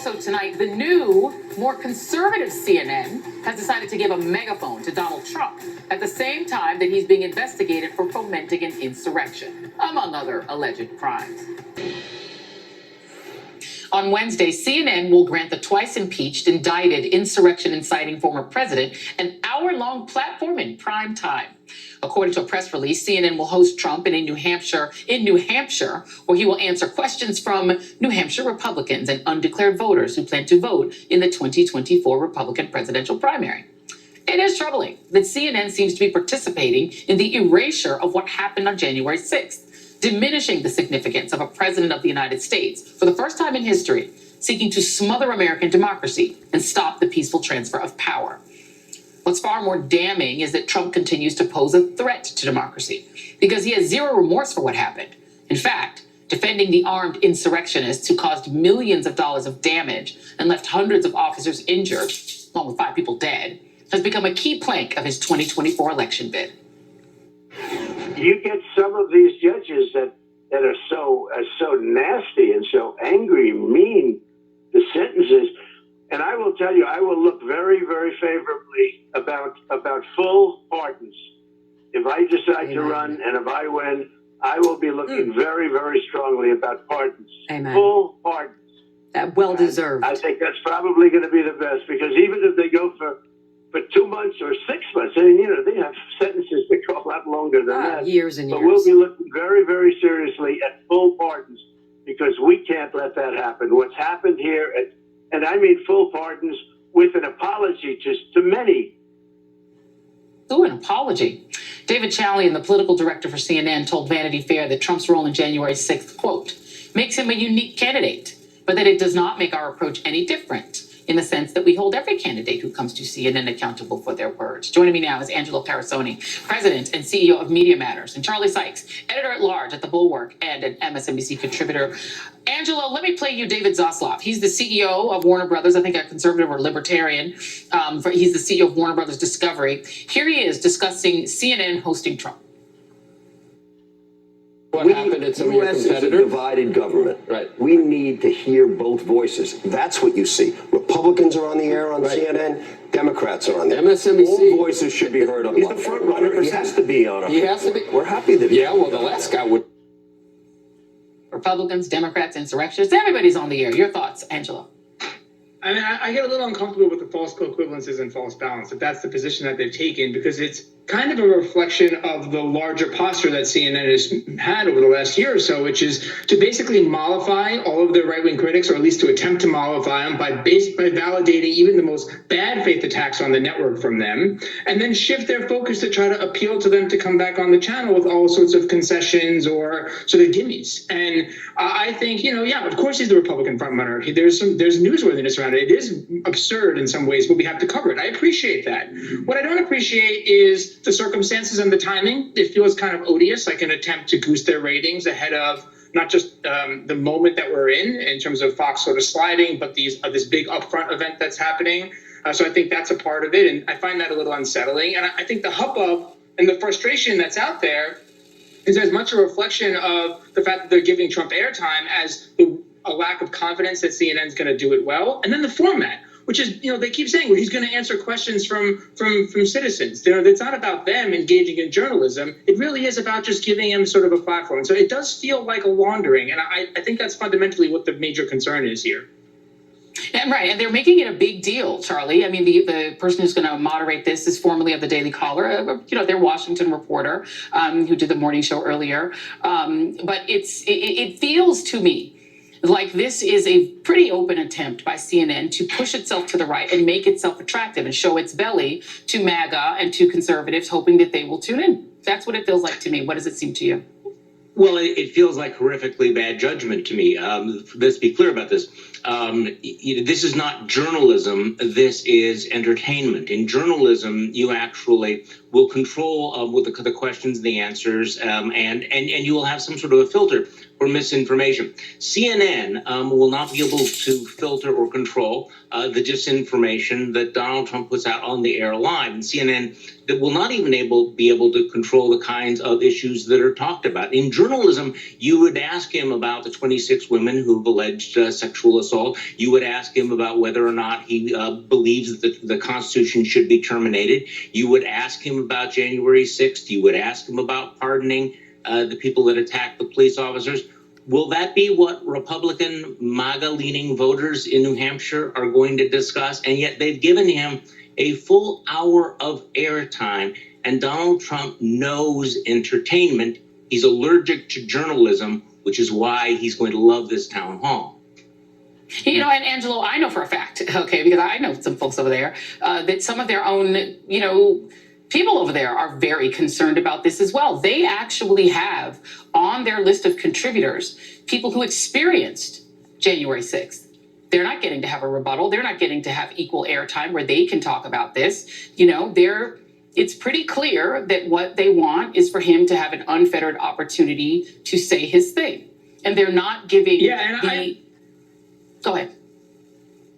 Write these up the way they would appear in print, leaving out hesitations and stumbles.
Also tonight, the new, more conservative CNN has decided to give a megaphone to Donald Trump at the same time that he's being investigated for fomenting an insurrection, among other alleged crimes. On Wednesday, CNN will grant the twice impeached, indicted, insurrection-inciting former president an hour-long platform in prime time. According to a press release, CNN will host Trump in New Hampshire, where he will answer questions from New Hampshire Republicans and undeclared voters who plan to vote in the 2024 Republican presidential primary. It is troubling that CNN seems to be participating in the erasure of what happened on January 6th, diminishing the significance of a president of the United States for the first time in history, seeking to smother American democracy and stop the peaceful transfer of power. What's far more damning is that Trump continues to pose a threat to democracy because he has zero remorse for what happened. In fact, defending the armed insurrectionists who caused millions of dollars of damage and left hundreds of officers injured, along with 5 people dead, has become a key plank of his 2024 election bid. You get some of these judges that are so nasty and so angry, mean, the sentences. And I will tell you, I will look very, very favorably about full pardons. If I decide to run and if I win, I will be looking very, very strongly about pardons. Amen. Full pardons. That well deserved. I think that's probably going to be the best, because even if they go for 2 months or 6 months, and they have sentences that go a lot longer than that. Years and years. But we'll be looking very, very seriously at full pardons, because we can't let that happen. What's happened here, and I mean full pardons with an apology to many. Ooh, an apology. David Chalian, the political director for CNN, told Vanity Fair that Trump's role in January 6th, quote, makes him a unique candidate, but that it does not make our approach any different, in the sense that we hold every candidate who comes to CNN accountable for their words. Joining me now is Angelo Carusone, President and CEO of Media Matters, and Charlie Sykes, Editor-at-Large at The Bulwark and an MSNBC contributor. Angelo, let me play you David Zaslav. He's the CEO of Warner Brothers, I think a conservative or libertarian. He's the CEO of Warner Brothers Discovery. Here he is discussing CNN hosting Trump. What happened at some of your competitors? Is a divided government. Right. We need to hear both voices. That's what you see. Republicans are on the air on CNN. Democrats are on there. MSNBC. All voices should be heard on. He's the front runner. He has to be on. He has to be. We're happy that. Yeah. Well, the last guy would. Republicans, Democrats, insurrectionists, everybody's on the air. Your thoughts, Angelo? I mean, I get a little uncomfortable with the false coequivalences and false balance, if that's the position that they've taken, because it's kind of a reflection of the larger posture that CNN has had over the last year or so, which is to basically mollify all of their right-wing critics, or at least to attempt to mollify them by validating even the most bad faith attacks on the network from them, and then shift their focus to try to appeal to them to come back on the channel with all sorts of concessions or sort of gimmies. And I think, yeah, of course he's the Republican frontrunner. There's newsworthiness around it. It is absurd in some ways, but we have to cover it. I appreciate that. What I don't appreciate is the circumstances and the timing. It feels kind of odious, like an attempt to goose their ratings ahead of not just the moment that we're in terms of Fox sort of sliding, but this big upfront event that's happening. So I think that's a part of it, and I find that a little unsettling. And I think the hubbub and the frustration that's out there is as much a reflection of the fact that they're giving Trump airtime as a lack of confidence that CNN's going to do it well, and then the format, which is, they keep saying, well, he's going to answer questions from citizens. It's not about them engaging in journalism. It really is about just giving him sort of a platform. So it does feel like a laundering, and I think that's fundamentally what the major concern is here. And right, and they're making it a big deal, Charlie. I mean, the person who's going to moderate this is formerly of the Daily Caller, their Washington reporter who did the morning show earlier. But it feels to me like this is a pretty open attempt by CNN to push itself to the right and make itself attractive and show its belly to MAGA and to conservatives, hoping that they will tune in. That's what it feels like to me. What does it seem to you? Well, it feels like horrifically bad judgment to me. Let's be clear about this. This is not journalism. This is entertainment. In journalism, you actually will control with the questions and the answers, and you will have some sort of a filter for misinformation. CNN will not be able to filter or control the disinformation that Donald Trump puts out on the air live, and CNN that will not even be able to control the kinds of issues that are talked about. In journalism, you would ask him about the 26 women who've alleged sexual assault. You would ask him about whether or not he believes that the Constitution should be terminated. You would ask him about January 6th. You would ask him about pardoning the people that attacked the police officers. Will that be what Republican MAGA-leaning voters in New Hampshire are going to discuss? And yet they've given him a full hour of airtime, and Donald Trump knows entertainment. He's allergic to journalism, which is why he's going to love this town hall. You know, and Angelo, I know for a fact, okay, because I know some folks over there, that some of their own, people over there are very concerned about this as well. They actually have on their list of contributors people who experienced January 6th. They're not getting to have a rebuttal. They're not getting to have equal airtime where they can talk about this. It's pretty clear that what they want is for him to have an unfettered opportunity to say his thing. And they're not giving Go ahead.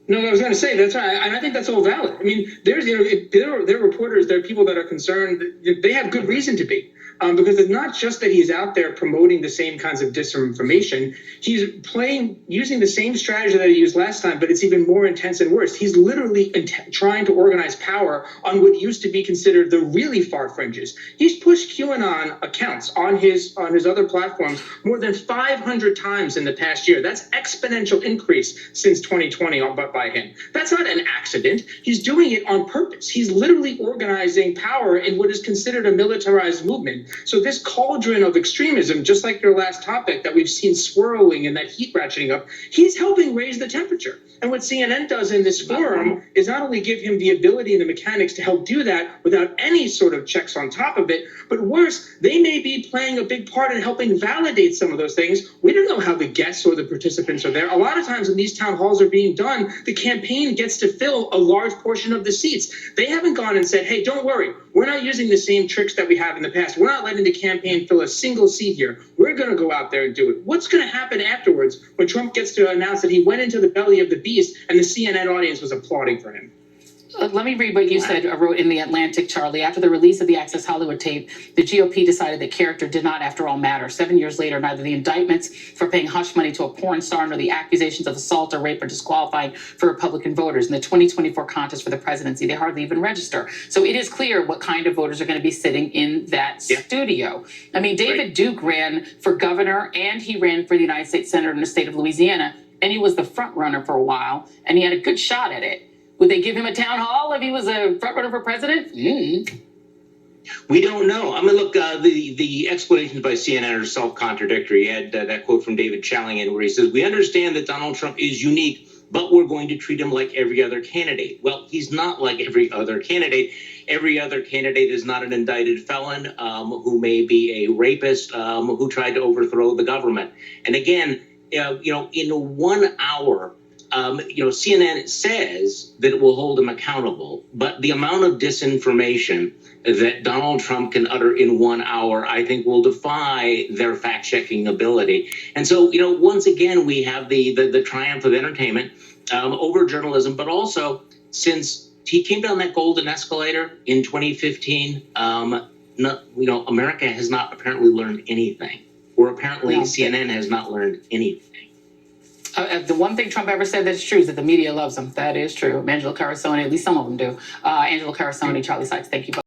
No, I was going to say that's right, and I think that's all valid. I mean, there are reporters, there are people that are concerned. They have good reason to be, because it's not just that he's out there promoting the same kinds of disinformation. He's using the same strategy that he used last time, but it's even more intense and worse. He's literally trying to organize power on what used to be considered the really far fringes. He's pushed QAnon accounts on his other platforms more than 500 times in the past year. That's exponential increase since 2020 by him. That's not an accident. He's doing it on purpose. He's literally organizing power in what is considered a militarized movement. So this cauldron of extremism, just like your last topic that we've seen swirling and that heat ratcheting up, he's helping raise the temperature. And what CNN does in this forum is not only give him the ability and the mechanics to help do that without any sort of checks on top of it, but worse, they may be playing a big part in helping validate some of those things. We don't know how the guests or the participants are there. A lot of times when these town halls are being done, the campaign gets to fill a large portion of the seats. They haven't gone and said, hey, don't worry, we're not using the same tricks that we have in the past. We're not letting the campaign fill a single seat here. We're going to go out there and do it. What's going to happen afterwards when Trump gets to announce that he went into the belly of the beast and the CNN audience was applauding for him? Let me read what you said, wrote in The Atlantic, Charlie. After the release of the Access Hollywood tape, the GOP decided that character did not, after all, matter. 7 years later, neither the indictments for paying hush money to a porn star nor the accusations of assault or rape are disqualifying for Republican voters. In the 2024 contest for the presidency, they hardly even register. So it is clear what kind of voters are going to be sitting in that studio. I mean, David Duke ran for governor and he ran for the United States Senator in the state of Louisiana, and he was the front runner for a while, and he had a good shot at it. Would they give him a town hall if he was a front runner for president? We don't know. I mean, look, the explanations by CNN are self-contradictory. You had that quote from David Chalian where he says, we understand that Donald Trump is unique, but we're going to treat him like every other candidate. Well, he's not like every other candidate. Every other candidate is not an indicted felon who may be a rapist who tried to overthrow the government. And again, in 1 hour, CNN says that it will hold him accountable, but the amount of disinformation that Donald Trump can utter in 1 hour, I think, will defy their fact-checking ability. And so, once again, we have the triumph of entertainment over journalism, but also since he came down that golden escalator in 2015, America has not apparently learned anything, or apparently CNN has not learned anything. The one thing Trump ever said that's true is that the media loves him. That is true. Angelo Carasone, at least some of them do. Angelo Carasone, Charlie Sykes, thank you both.